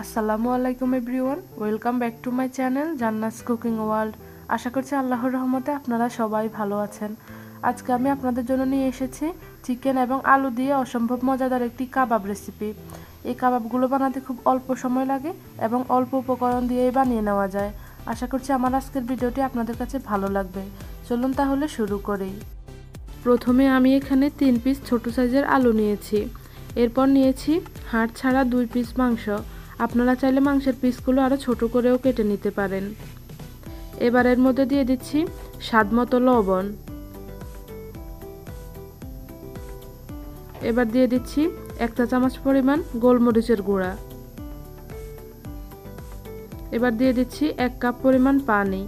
আসসালামু আলাইকুম everyone, welcome back to my channel জান্নাস কুকিং ওয়ার্ল্ড। আশা করছি আল্লাহর রহমতে আপনারা সবাই ভালো আছেন। আজকে আমি আপনাদের জন্য নিয়ে এসেছি চিকেন এবং আলু দিয়ে অসম্ভব মজাদার একটি কাবাব রেসিপি। এই কাবাবগুলো বানাতে খুব অল্প সময় লাগে এবং অল্প উপকরণ দিয়েই বানিয়ে নেওয়া যায়। আশা করছি আমার আজকের ভিডিওটি আপনাদের কাছে ভালো লাগবে। চলুন তাহলে শুরু করি। প্রথমে আমি এখানে 3 পিস ছোট সাইজের আলু নিয়েছি। এরপর নিয়েছি হাড় ছাড়া 2 পিস মাংস। আপনারা চাইলে মাংসের পিসগুলো আরও ছোট করেও কেটে নিতে পারেন। এবার এর মধ্যে দিয়ে দিচ্ছি স্বাদমতো লবণ। এবার দিয়ে দিচ্ছি 1 চা চামচ পরিমাণ গোলমরিচের গুঁড়া। এবার দিয়ে দিচ্ছি 1 কাপ পরিমাণ পানি।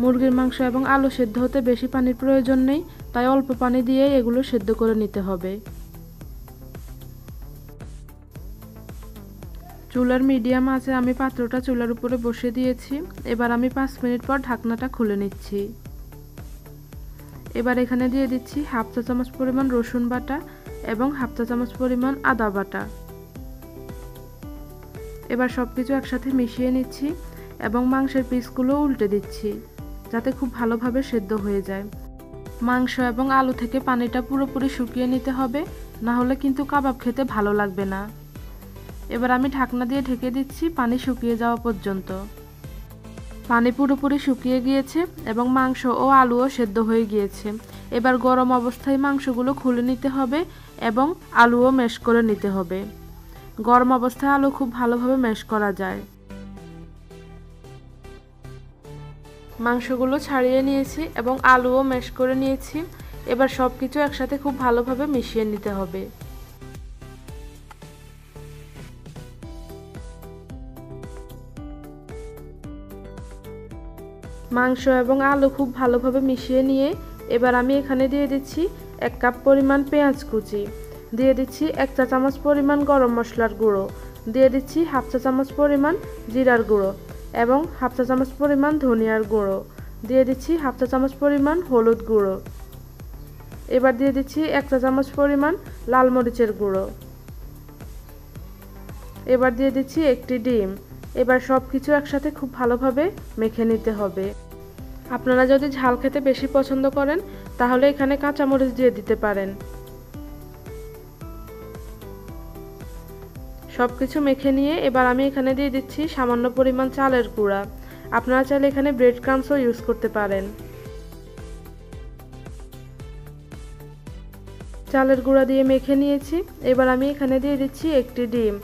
মুরগির মাংস এবং আলু সেদ্ধ হতে বেশি পানির প্রয়োজন নেই, তাই অল্প পানি দিয়ে এগুলো সেদ্ধ করে নিতে হবে। চুলার মিডিয়াম আঁচে আমি পাত্রটা চুলার উপরে বসিয়ে দিয়েছি। এবার আমি 5 মিনিট পর ঢাকনাটা খুলে নিচ্ছি। এবার এখানে দিয়ে দিচ্ছি 1/2 চা চামচ পরিমাণ রসুন বাটা এবং 1/2 চা চামচ পরিমাণ আদা বাটা। এবার সবকিছু একসাথে মিশিয়ে নিচ্ছি এবং মাংসের পিসগুলো উল্টে দিচ্ছি যাতে খুব ভালোভাবে সেদ্ধ হয়ে যায়। মাংস এবং আলু থেকে পানিটা পুরোপুরি শুকিয়ে নিতে হবে, না হলে কিন্তু কাবাব খেতে ভালো লাগবে না। এবার আমি ঢাকনা দিয়ে ঢেকে দিচ্ছি পানি শুকিয়ে যাওয়া পর্যন্ত। পানি পুরোপুরি শুকিয়ে গিয়েছে এবং মাংস ও আলুও সেদ্ধ হয়ে গিয়েছে। এবার গরম অবস্থায় মাংসগুলো খুলে নিতে হবে এবং আলুও ম্যাশ করে নিতে হবে। গরম অবস্থায় আলু খুব ভালোভাবে ম্যাশ করা যায়। মাংসগুলো ছাড়িয়ে নিয়েছি এবং আলুও ম্যাশ করে নিয়েছি। এবার সবকিছু একসাথে খুব ভালোভাবে মিশিয়ে নিতে হবে। মাংস এবং আলু খুব ভালোভাবে মিশিয়ে নিয়ে এবার আমি এখানে দিয়ে দিচ্ছি 1 কাপ পরিমাণ পেঁয়াজ কুচি, দিয়ে দিচ্ছি 1 চা চামচ পরিমাণ গরম মশলার গুঁড়ো, দিয়ে দিচ্ছি 1/2 চা চামচ পরিমাণ জিরার গুঁড়ো এবং 1/2 চা চামচ পরিমাণ ধনিয়ার গুঁড়ো, দিয়ে দিচ্ছি 1/2 চা চামচ পরিমাণ হলুদ গুঁড়ো। এবার দিয়ে দিচ্ছি 1 চা চামচ পরিমাণ লাল মরিচের গুঁড়ো। এবার দিয়ে দিচ্ছি একটি ডিম। এবার সব কিছু একসাথে খুব ভালোভাবে মেখে নিতে হবে। আপনারা যদি ঝাল খেতে বেশি পছন্দ করেন তাহলে এখানে কাঁচামরিচ দিয়ে দিতে পারেন। সব কিছু মেখে নিয়ে এবার আমি এখানে দিয়ে দিচ্ছি সামান্য পরিমাণ চালের গুঁড়া। আপনারা চাইলে এখানে ব্রেড ক্রাম্বসও ইউজ করতে পারেন। চালের গুঁড়া দিয়ে মেখে নিয়েছি। এবার আমি এখানে দিয়ে দিচ্ছি একটি ডিম।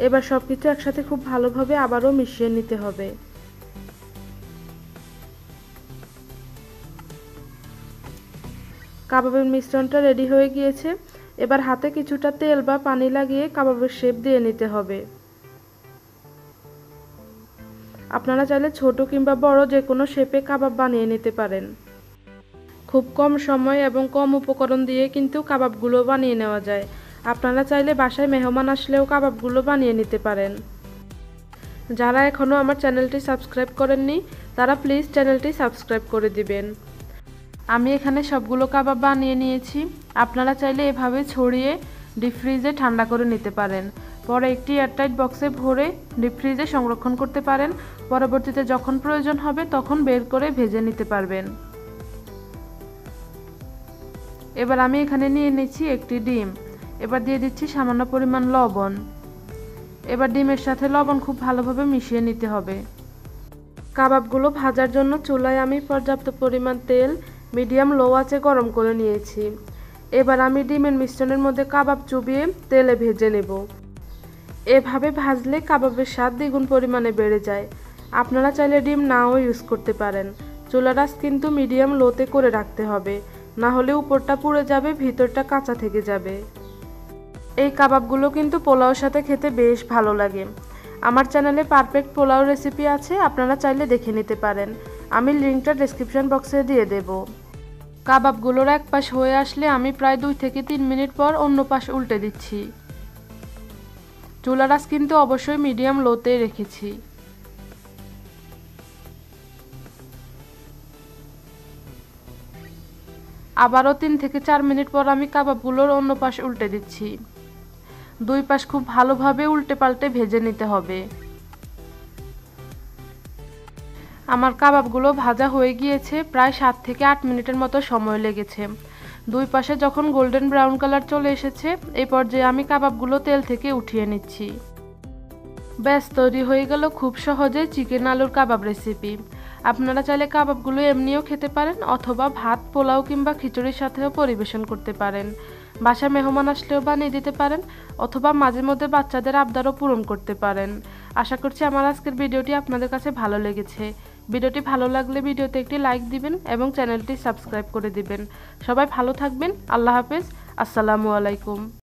এবার সব কিছু একসাথে খুব ভালোভাবে আবারও মিশিয়ে নিতে হবে। কাবাবের মিশ্রণটা রেডি হয়ে গিয়েছে। এবার হাতে কিছুটা তেল বা পানি লাগিয়ে কাবাবের শেপ দিয়ে নিতে হবে। আপনারা চাইলে ছোট কিংবা বড় যে কোনো শেপে কাবাব বানিয়ে নিতে পারেন। খুব কম সময় এবং কম উপকরণ দিয়ে কিন্তু কাবাবগুলো বানিয়ে নেওয়া যায়। আপনারা চাইলে বাসায় মেহমান আসলেও কাবাবগুলো বানিয়ে নিতে পারেন। যারা এখনও আমার চ্যানেলটি সাবস্ক্রাইব করেননি তারা প্লিজ চ্যানেলটি সাবস্ক্রাইব করে দিবেন। আমি এখানে সবগুলো কাবাব বানিয়ে নিয়েছি। আপনারা চাইলে এভাবে ছড়িয়ে ডিপ ফ্রিজে ঠান্ডা করে নিতে পারেন। পরে একটি এয়ারটাইট বক্সে ভরে ডিপ ফ্রিজে সংরক্ষণ করতে পারেন। পরবর্তীতে যখন প্রয়োজন হবে তখন বের করে ভেজে নিতে পারবেন। এবার আমি এখানে নিয়ে নিচ্ছি একটি ডিম। এবার দিয়ে দিচ্ছি সামান্য পরিমাণ লবণ। এবার ডিমের সাথে লবণ খুব ভালোভাবে মিশিয়ে নিতে হবে। কাবাবগুলো ভাজার জন্য চুলায় আমি পর্যাপ্ত পরিমাণ তেল মিডিয়াম লো আঁচে গরম করে নিয়েছি। এবার আমি ডিমের মিশ্রণের মধ্যে কাবাব চুবিয়ে তেলে ভেজে নেব। এভাবে ভাজলে কাবাবের স্বাদ দ্বিগুণ পরিমাণে বেড়ে যায়। আপনারা চাইলে ডিম নাও ইউজ করতে পারেন। চুলার আঁচ কিন্তু মিডিয়াম লোতে করে রাখতে হবে, না হলে উপরটা পুড়ে যাবে, ভিতরটা কাঁচা থেকে যাবে। এই কাবাবগুলো কিন্তু পোলাওর সাথে খেতে বেশ ভালো লাগে। আমার চ্যানেলে পারফেক্ট পোলাও রেসিপি আছে, আপনারা চাইলে দেখে নিতে পারেন। আমি লিঙ্কটা ডেসক্রিপশন বক্সে দিয়ে দেব। কাবাবগুলোর এক পাশ হয়ে আসলে আমি প্রায় 2 থেকে 3 মিনিট পর অন্য পাশ উল্টে দিচ্ছি। চুলার আঁচ কিন্তু অবশ্যই মিডিয়াম লোতে রেখেছি। আবারও 3 থেকে 4 মিনিট পর আমি কাবাবগুলোর অন্য পাশ উল্টে দিচ্ছি। দুই পাশ খুব ভালোভাবে উল্টে পাল্টে ভেজে নিতে হবে। আমার কাবাবগুলো ভাজা হয়ে গিয়েছে, প্রায় 7 থেকে 8 মিনিটের মতো সময় লেগেছে। দুই পাশে যখন গোল্ডেন ব্রাউন কালার চলে এসেছে, এই পর্যায়ে আমি কাবাবগুলো তেল থেকে উঠিয়ে নিচ্ছি। ব্যাস তৈরি হয়ে গেল খুব সহজে চিকেন আলুর কাবাব রেসিপি। আপনারা চাইলে কাবাবগুলো এমনিও খেতে পারেন অথবা ভাত, পোলাও কিংবা খিচুড়ির সাথেও পরিবেশন করতে পারেন। বাসায় মেহমান আসলেও বানিয়ে দিতে পারেন অথবা মাঝে মধ্যে বাচ্চাদের আবদারও পূরণ করতে পারেন। আশা করছি আমার আজকের ভিডিওটি আপনাদের কাছে ভালো লেগেছে। ভিডিওটি ভালো লাগলে ভিডিওতে একটি লাইক দিবেন এবং চ্যানেলটি সাবস্ক্রাইব করে দিবেন। সবাই ভালো থাকবেন। আল্লাহ হাফেজ। আসসালামু আলাইকুম।